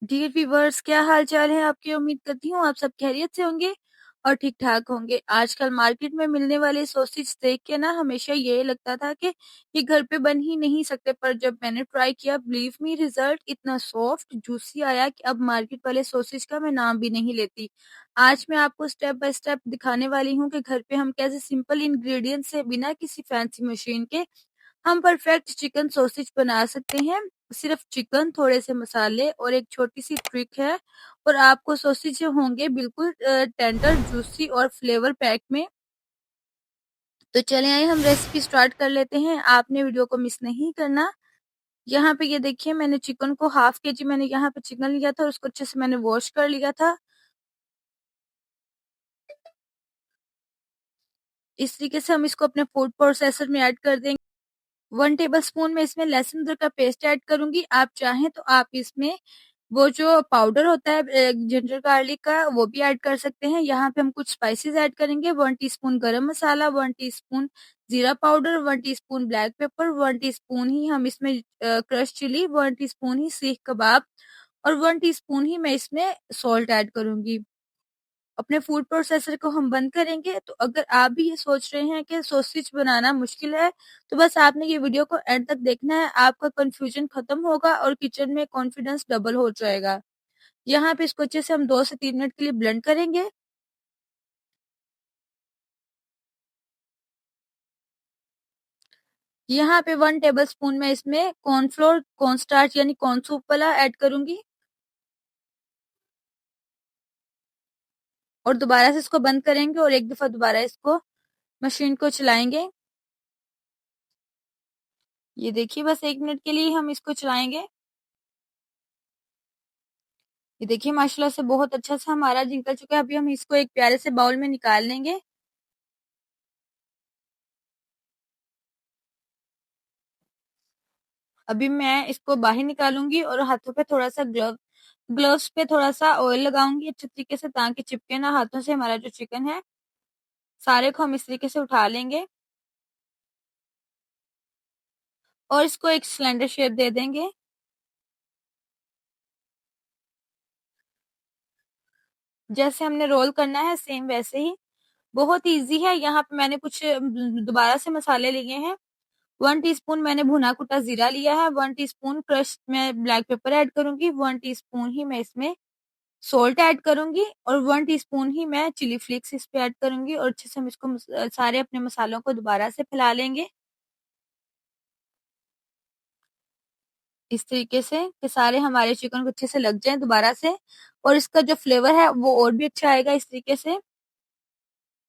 Dear viewers, क्या हाल चाल है आपके। उम्मीद करती हूँ आप सब खैरियत से होंगे और ठीक ठाक होंगे। आजकल मार्केट में मिलने वाले सॉसेज देख के ना हमेशा ये लगता था कि ये घर पे बन ही नहीं सकते, पर जब मैंने ट्राई किया, बिलीव मी, रिजल्ट इतना सॉफ्ट जूसी आया कि अब मार्केट वाले सॉसेज का मैं नाम भी नहीं लेती। आज मैं आपको स्टेप बाय स्टेप दिखाने वाली हूँ कि घर पे हम कैसे सिंपल इंग्रेडिएंट से, बिना किसी फैंसी मशीन के, हम परफेक्ट चिकन सॉसेज बना सकते हैं। सिर्फ चिकन, थोड़े से मसाले और एक छोटी सी ट्रिक है और आपको सॉसेज होंगे बिल्कुल टेंडर, जूसी और फ्लेवर पैक में। तो चलें आइए हम रेसिपी स्टार्ट कर लेते हैं। आपने वीडियो को मिस नहीं करना। यहाँ पे ये देखिए, मैंने चिकन को हाफ केजी मैंने यहाँ पे चिकन लिया था और उसको अच्छे से मैंने वॉश कर लिया था। इस तरीके से हम इसको अपने फूड प्रोसेसर में ऐड कर देंगे। 1 टेबलस्पून में इसमें लहसुन अदरक का पेस्ट ऐड करूंगी। आप चाहें तो आप इसमें वो जो पाउडर होता है जिंजर गार्लिक का, वो भी ऐड कर सकते हैं। यहाँ पे हम कुछ स्पाइसेस ऐड करेंगे। 1 टीस्पून गरम मसाला, 1 टीस्पून जीरा powder, 1 teaspoon black pepper, 1 teaspoon ही हम इसमें क्रश चिली, 1 टीस्पून ही सीख कबाब और 1 टीस्पून ही मैं इसमें सॉल्ट ऐड करूंगी। अपने फूड प्रोसेसर को हम बंद करेंगे। तो अगर आप भी ये सोच रहे हैं कि सॉसेज बनाना मुश्किल है, तो बस आपने ये वीडियो को एंड तक देखना है। आपका कंफ्यूजन खत्म होगा और किचन में कॉन्फिडेंस डबल हो जाएगा। यहाँ पे इसको अच्छे से हम 2 से 3 मिनट के लिए ब्लेंड करेंगे। यहाँ पे 1 टेबलस्पून में इसमें कॉर्नफ्लोर, कॉर्नस्टार्च यानी कॉर्न सूप वाला ऐड करूंगी और दोबारा से इसको बंद करेंगे और एक दफा दोबारा इसको मशीन को चलाएंगे। ये देखिए, बस 1 मिनट के लिए हम इसको चलाएंगे। ये देखिए, माशाल्लाह से बहुत अच्छा सा हमारा निकल चुका है। अभी हम इसको एक प्यारे से बाउल में निकाल लेंगे। अभी मैं इसको बाहर निकालूंगी और हाथों पे थोड़ा सा ग्लव्स पे थोड़ा सा ऑयल लगाऊंगी अच्छे तरीके से, ताकि चिपके ना हाथों से हमारा जो चिकन है। सारे को हम इस तरीके से उठा लेंगे और इसको एक सिलेंडर शेप दे देंगे। जैसे हमने रोल करना है सेम वैसे ही, बहुत इजी है। यहाँ पे मैंने कुछ दोबारा से मसाले लिए हैं। 1 टीस्पून मैंने भुना कुटा जीरा लिया है। 1 टीस्पून क्रश में ब्लैक पेपर ऐड करूंगी। 1 टीस्पून ही मैं इसमें सॉल्ट ऐड करूंगी और 1 टीस्पून ही मैं चिली फ्लेक्स इस पे ऐड करूंगी और अच्छे से हम इसको सारे अपने मसालों को दोबारा से फैला लेंगे इस तरीके से कि सारे हमारे चिकन को अच्छे से लग जाए दोबारा से, और इसका जो फ्लेवर है वो और भी अच्छा आएगा इस तरीके से।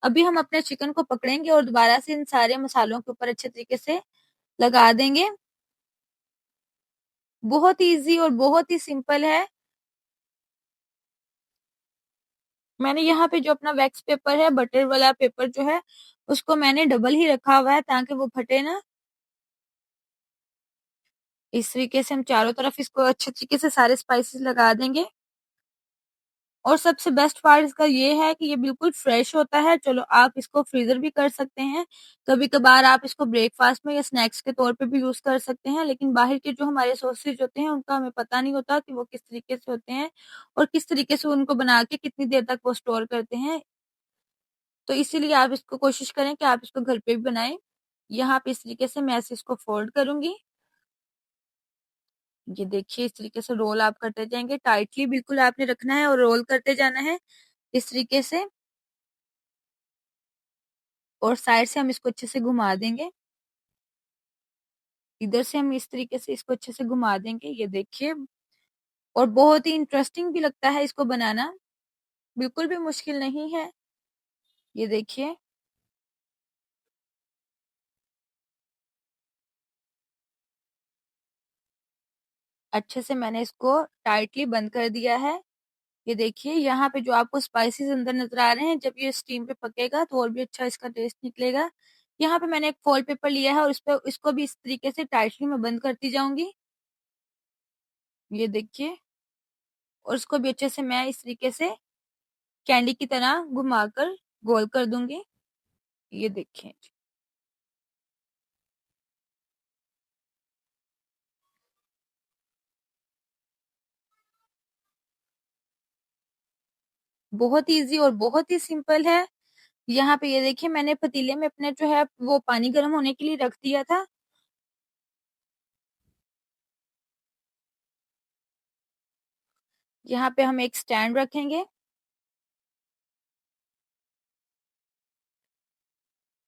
अभी हम अपने चिकन को पकड़ेंगे और दोबारा से इन सारे मसालों के ऊपर अच्छे तरीके से लगा देंगे। बहुत इजी और बहुत ही सिंपल है। मैंने यहाँ पे जो अपना वैक्स पेपर है, बटर वाला पेपर जो है, उसको मैंने डबल ही रखा हुआ है ताकि वो फटे ना। इस तरीके से हम चारों तरफ इसको अच्छे तरीके से सारे स्पाइसेस लगा देंगे। और सबसे बेस्ट पार्ट इसका ये है कि ये बिल्कुल फ्रेश होता है। चलो, आप इसको फ्रीजर भी कर सकते हैं, कभी कभार आप इसको ब्रेकफास्ट में या स्नैक्स के तौर पे भी यूज कर सकते हैं। लेकिन बाहर के जो हमारे सॉसेज होते हैं उनका हमें पता नहीं होता कि वो किस तरीके से होते हैं और किस तरीके से उनको बना के कितनी देर तक वो स्टोर करते हैं। तो इसीलिए आप इसको कोशिश करें कि आप इसको घर पे भी बनाएं। यहाँ पे इस तरीके से मैं ऐसे इसको फोल्ड करूंगी। ये देखिए, इस तरीके से रोल आप करते जाएंगे। टाइटली बिल्कुल आपने रखना है और रोल करते जाना है इस तरीके से, और साइड से हम इसको अच्छे से घुमा देंगे। इधर से हम इस तरीके से इसको अच्छे से घुमा देंगे। ये देखिए, और बहुत ही इंटरेस्टिंग भी लगता है इसको बनाना, बिल्कुल भी मुश्किल नहीं है। ये देखिए, अच्छे से मैंने इसको टाइटली बंद कर दिया है। ये देखिए, यहाँ पे जो आपको स्पाइसेस अंदर नजर आ रहे हैं, जब ये स्टीम पे पकेगा तो और भी अच्छा इसका टेस्ट निकलेगा। यहाँ पे मैंने एक फॉल पेपर लिया है और इस पे इसको भी इस तरीके से टाइटली मैं बंद करती जाऊंगी। ये देखिए, और इसको भी अच्छे से मैं इस तरीके से कैंडी की तरह घुमाकर गोल कर दूंगी। ये देखिए, बहुत ईज़ी और बहुत ही सिंपल है। यहाँ पे ये देखिए मैंने पतीले में अपने जो है वो पानी गर्म होने के लिए रख दिया था। यहाँ पे हम एक स्टैंड रखेंगे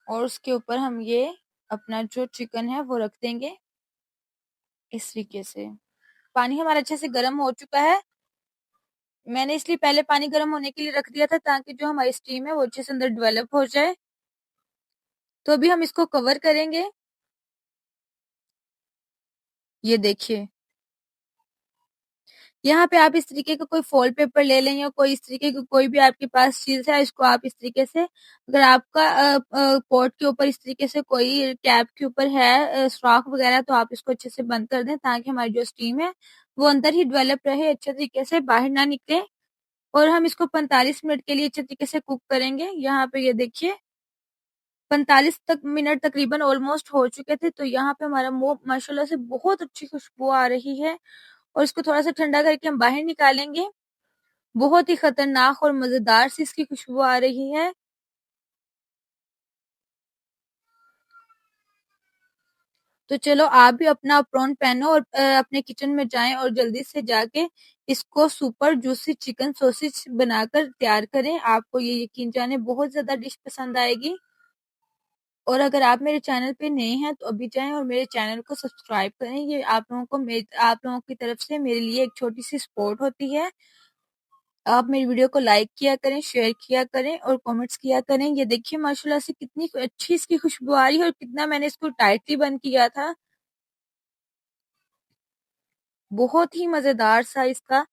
और उसके ऊपर हम ये अपना जो चिकन है वो रख देंगे इस तरीके से। पानी हमारा अच्छे से गर्म हो चुका है। मैंने इसलिए पहले पानी गर्म होने के लिए रख दिया था ताकि जो हमारी स्टीम है वो अच्छे से अंदर डेवलप हो जाए। तो अभी हम इसको कवर करेंगे। ये देखिए यहाँ पे आप इस तरीके का कोई फॉल पेपर ले लें या कोई इस तरीके की कोई भी आपके पास चीज है, इसको आप इस तरीके से अगर आपका पॉट के ऊपर इस तरीके से कोई कैप के ऊपर है सुराख वगैरह तो आप इसको अच्छे से बंद कर दें ताकि हमारी जो स्टीम है वो अंदर ही डेवलप रहे, अच्छे तरीके से बाहर ना निकले। और हम इसको 45 मिनट के लिए अच्छे तरीके से कुक करेंगे। यहाँ पे ये देखिए 45 तक मिनट तकरीबन ऑलमोस्ट हो चुके थे। तो यहाँ पे हमारा मुंह माशाल्लाह से बहुत अच्छी खुशबू आ रही है और इसको थोड़ा सा ठंडा करके हम बाहर निकालेंगे। बहुत ही खतरनाक और मजेदार सी इसकी खुशबू आ रही है। तो चलो आप भी अपना अप्रोन पहनो और अपने किचन में जाएं और जल्दी से जाके इसको सुपर जूसी चिकन सॉसेज बनाकर तैयार करें। आपको ये यकीन जाने बहुत ज्यादा डिश पसंद आएगी। और अगर आप मेरे चैनल पे नए हैं तो अभी जाएं और मेरे चैनल को सब्सक्राइब करें। ये आप लोगों की तरफ से मेरे लिए एक छोटी सी सपोर्ट होती है। आप मेरी वीडियो को लाइक किया करें, शेयर किया करें और कमेंट्स किया करें। ये देखिए माशाल्लाह से कितनी अच्छी इसकी खुशबू आ रही है और कितना मैंने इसको टाइटली बंद किया था। बहुत ही मजेदार सा इसका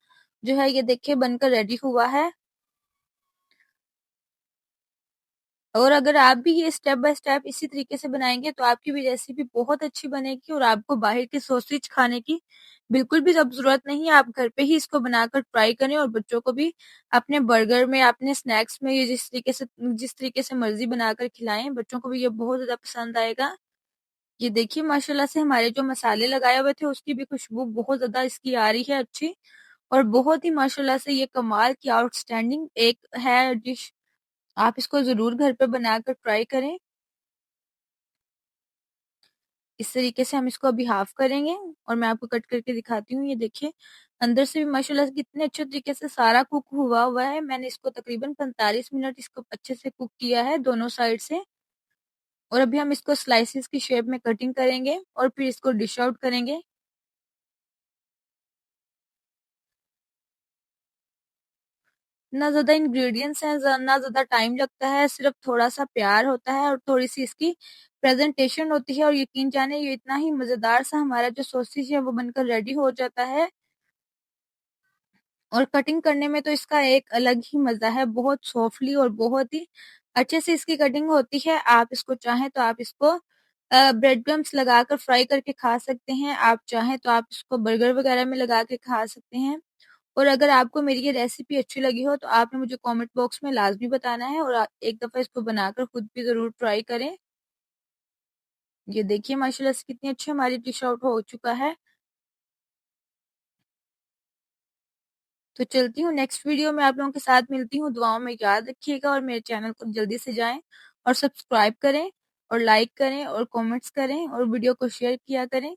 जो है ये देखिए बनकर रेडी हुआ है। और अगर आप भी ये स्टेप बाय स्टेप इसी तरीके से बनाएंगे तो आपकी भी रेसिपी बहुत अच्छी बनेगी और आपको बाहर के सॉसेज खाने की बिल्कुल भी अब जरूरत नहीं है। आप घर पे ही इसको बनाकर ट्राई करें और बच्चों को भी अपने बर्गर में, अपने स्नैक्स में ये जिस तरीके से मर्जी बनाकर खिलाएं, बच्चों को भी ये बहुत ज्यादा पसंद आएगा। ये देखिए माशाल्लाह से हमारे जो मसाले लगाए हुए थे उसकी भी खुशबू बहुत ज्यादा इसकी आ रही है अच्छी। और बहुत ही माशाल्लाह से ये कमाल की आउटस्टैंडिंग एक है डिश। आप इसको जरूर घर पे बनाकर ट्राई करें। इस तरीके से हम इसको अभी हाफ करेंगे और मैं आपको कट करके दिखाती हूँ। ये देखिए अंदर से भी माशाल्लाह से कितने अच्छे तरीके से सारा कुक हुआ हुआ है। मैंने इसको तकरीबन 45 मिनट इसको अच्छे से कुक किया है दोनों साइड से। और अभी हम इसको स्लाइसिस की शेप में कटिंग करेंगे और फिर इसको डिश आउट करेंगे। ना ज्यादा इंग्रेडिएंट्स हैं, ना ज्यादा टाइम लगता है, सिर्फ थोड़ा सा प्यार होता है और थोड़ी सी इसकी प्रेजेंटेशन होती है। और यकीन जाने ये इतना ही मजेदार सा हमारा जो सॉसेज है वो बनकर रेडी हो जाता है। और कटिंग करने में तो इसका एक अलग ही मजा है, बहुत सॉफ्टली और बहुत ही अच्छे से इसकी कटिंग होती है। आप इसको चाहें तो आप इसको ब्रेड क्रम्स लगाकर फ्राई करके खा सकते हैं। आप चाहें तो आप इसको बर्गर वगैरह में लगा के खा सकते हैं। और अगर आपको मेरी ये रेसिपी अच्छी लगी हो तो आपने मुझे कमेंट बॉक्स में लाजमी बताना है और एक दफा इसको बनाकर खुद भी जरूर ट्राई करें। ये देखिए माशाल्लाह से कितनी अच्छी हमारी डिश आउट हो चुका है। तो चलती हूँ, नेक्स्ट वीडियो में आप लोगों के साथ मिलती हूँ। दुआओं में याद रखिएगा और मेरे चैनल को जल्दी से जाएं और सब्सक्राइब करें और लाइक करें और कमेंट्स करें और वीडियो को शेयर किया करें।